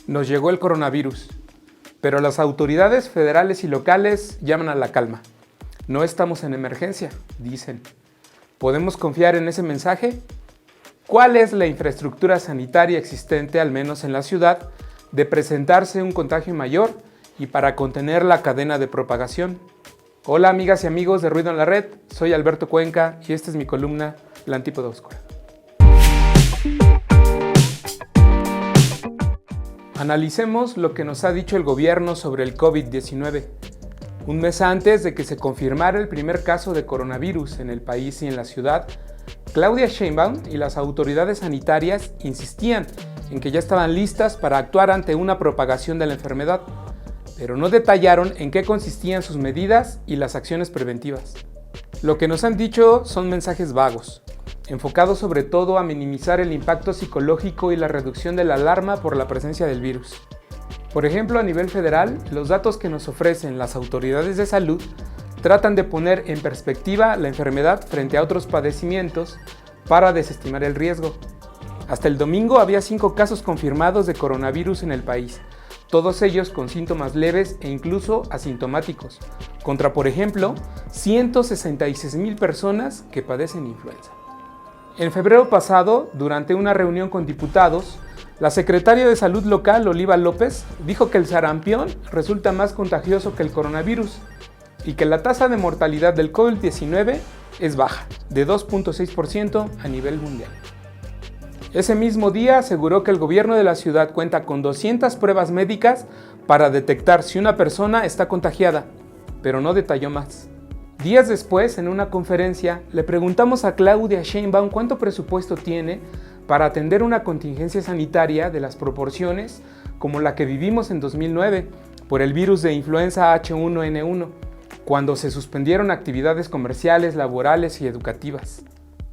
Nos llegó el coronavirus, pero las autoridades federales y locales llaman a la calma. No estamos en emergencia, dicen. ¿Podemos confiar en ese mensaje? ¿Cuál es la infraestructura sanitaria existente, al menos en la ciudad, de presentarse un contagio mayor y para contener la cadena de propagación? Hola amigas y amigos de Ruido en la Red, soy Alberto Cuenca y esta es mi columna La Antípoda Oscura. Analicemos lo que nos ha dicho el gobierno sobre el COVID-19. Un mes antes de que se confirmara el primer caso de coronavirus en el país y en la ciudad, Claudia Sheinbaum y las autoridades sanitarias insistían en que ya estaban listas para actuar ante una propagación de la enfermedad, pero no detallaron en qué consistían sus medidas y las acciones preventivas. Lo que nos han dicho son mensajes vagos, enfocados sobre todo a minimizar el impacto psicológico y la reducción de la alarma por la presencia del virus. Por ejemplo, a nivel federal, los datos que nos ofrecen las autoridades de salud tratan de poner en perspectiva la enfermedad frente a otros padecimientos para desestimar el riesgo. Hasta el domingo había 5 casos confirmados de coronavirus en el país, todos ellos con síntomas leves e incluso asintomáticos, contra, por ejemplo, 166,000 personas que padecen influenza. En febrero pasado, durante una reunión con diputados, la secretaria de Salud local, Oliva López, dijo que el sarampión resulta más contagioso que el coronavirus y que la tasa de mortalidad del COVID-19 es baja, de 2.6% a nivel mundial. Ese mismo día aseguró que el gobierno de la ciudad cuenta con 200 pruebas médicas para detectar si una persona está contagiada, pero no detalló más. Días después, en una conferencia, le preguntamos a Claudia Sheinbaum cuánto presupuesto tiene para atender una contingencia sanitaria de las proporciones como la que vivimos en 2009 por el virus de influenza H1N1, cuando se suspendieron actividades comerciales, laborales y educativas.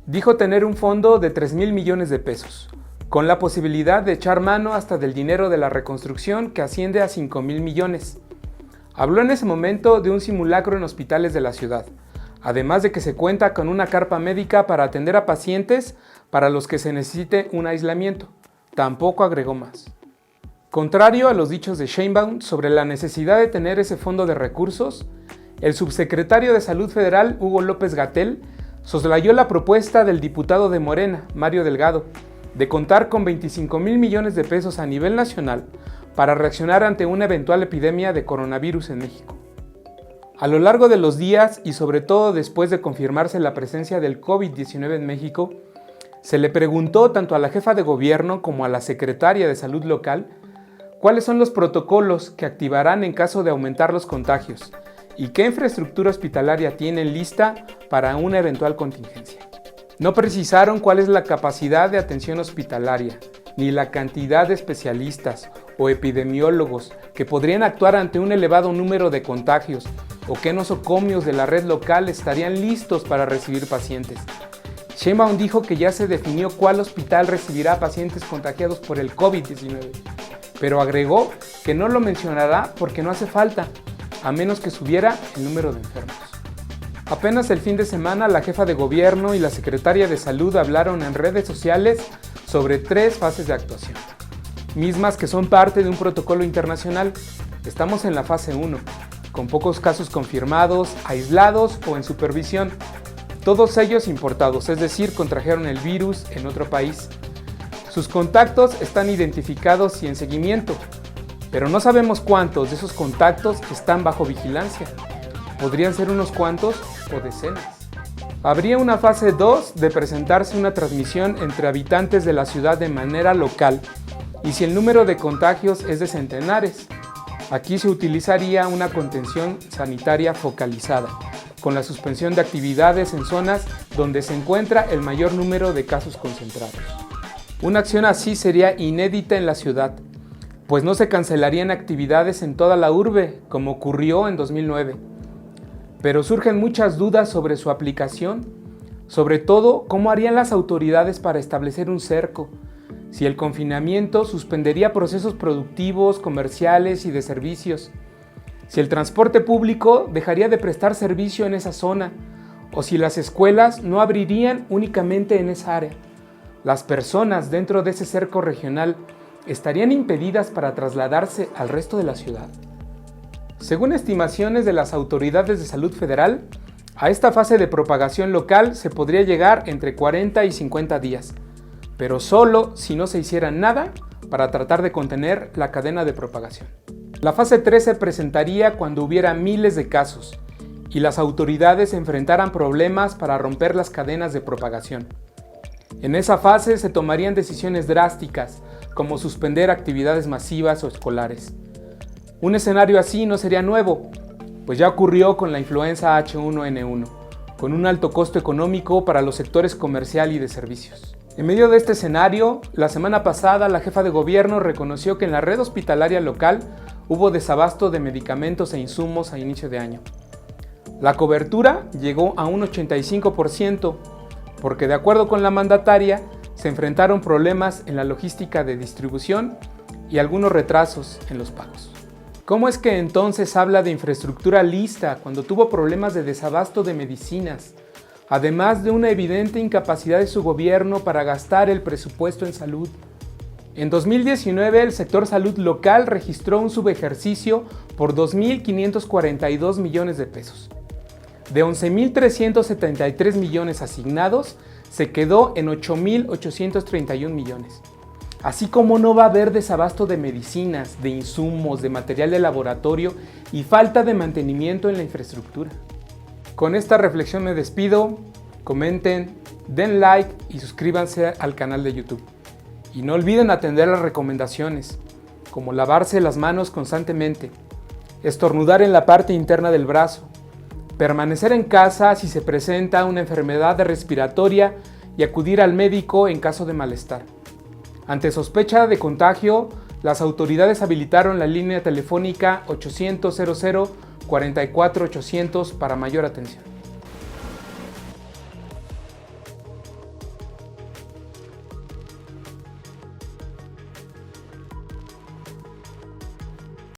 Dijo tener un fondo de 3,000 millones de pesos, con la posibilidad de echar mano hasta del dinero de la reconstrucción que asciende a 5,000 millones. Habló en ese momento de un simulacro en hospitales de la ciudad, además de que se cuenta con una carpa médica para atender a pacientes para los que se necesite un aislamiento. Tampoco agregó más. Contrario a los dichos de Sheinbaum sobre la necesidad de tener ese fondo de recursos, el subsecretario de Salud Federal, Hugo López-Gatell, soslayó la propuesta del diputado de Morena, Mario Delgado, de contar con 25,000 millones de pesos a nivel nacional para reaccionar ante una eventual epidemia de coronavirus en México. A lo largo de los días y sobre todo después de confirmarse la presencia del COVID-19 en México, se le preguntó tanto a la jefa de gobierno como a la secretaria de Salud local cuáles son los protocolos que activarán en caso de aumentar los contagios y qué infraestructura hospitalaria tienen lista para una eventual contingencia. No precisaron cuál es la capacidad de atención hospitalaria, ni la cantidad de especialistas o epidemiólogos que podrían actuar ante un elevado número de contagios o qué nosocomios de la red local estarían listos para recibir pacientes. Sheinbaum dijo que ya se definió cuál hospital recibirá pacientes contagiados por el COVID-19, pero agregó que no lo mencionará porque no hace falta, a menos que subiera el número de enfermos. Apenas el fin de semana, la jefa de gobierno y la secretaria de Salud hablaron en redes sociales sobre 3 fases de actuación, mismas que son parte de un protocolo internacional. Estamos en la fase 1, con pocos casos confirmados, aislados o en supervisión, todos ellos importados, es decir, contrajeron el virus en otro país. Sus contactos están identificados y en seguimiento, pero no sabemos cuántos de esos contactos están bajo vigilancia. Podrían ser unos cuantos o decenas. Habría una fase 2 de presentarse una transmisión entre habitantes de la ciudad de manera local y si el número de contagios es de centenares. Aquí se utilizaría una contención sanitaria focalizada, con la suspensión de actividades en zonas donde se encuentra el mayor número de casos concentrados. Una acción así sería inédita en la ciudad, pues no se cancelarían actividades en toda la urbe, como ocurrió en 2009. Pero surgen muchas dudas sobre su aplicación, sobre todo cómo harían las autoridades para establecer un cerco, si el confinamiento suspendería procesos productivos, comerciales y de servicios, si el transporte público dejaría de prestar servicio en esa zona, o si las escuelas no abrirían únicamente en esa área. Las personas dentro de ese cerco regional estarían impedidas para trasladarse al resto de la ciudad. Según estimaciones de las autoridades de salud federal, a esta fase de propagación local se podría llegar entre 40 y 50 días, pero solo si no se hiciera nada para tratar de contener la cadena de propagación. La fase 3 se presentaría cuando hubiera miles de casos y las autoridades enfrentaran problemas para romper las cadenas de propagación. En esa fase se tomarían decisiones drásticas, como suspender actividades masivas o escolares. Un escenario así no sería nuevo, pues ya ocurrió con la influenza H1N1, con un alto costo económico para los sectores comercial y de servicios. En medio de este escenario, la semana pasada la jefa de gobierno reconoció que en la red hospitalaria local hubo desabasto de medicamentos e insumos a inicio de año. La cobertura llegó a un 85%, porque de acuerdo con la mandataria, se enfrentaron problemas en la logística de distribución y algunos retrasos en los pagos. ¿Cómo es que entonces habla de infraestructura lista cuando tuvo problemas de desabasto de medicinas, además de una evidente incapacidad de su gobierno para gastar el presupuesto en salud? En 2019, el sector salud local registró un subejercicio por 2.542 millones de pesos. De 11.373 millones asignados, se quedó en 8.831 millones. Así como no va a haber desabasto de medicinas, de insumos, de material de laboratorio y falta de mantenimiento en la infraestructura. Con esta reflexión me despido. Comenten, den like y suscríbanse al canal de YouTube. Y no olviden atender las recomendaciones, como lavarse las manos constantemente, estornudar en la parte interna del brazo, permanecer en casa si se presenta una enfermedad respiratoria y acudir al médico en caso de malestar. Ante sospecha de contagio, las autoridades habilitaron la línea telefónica 800 00 44 800 para mayor atención.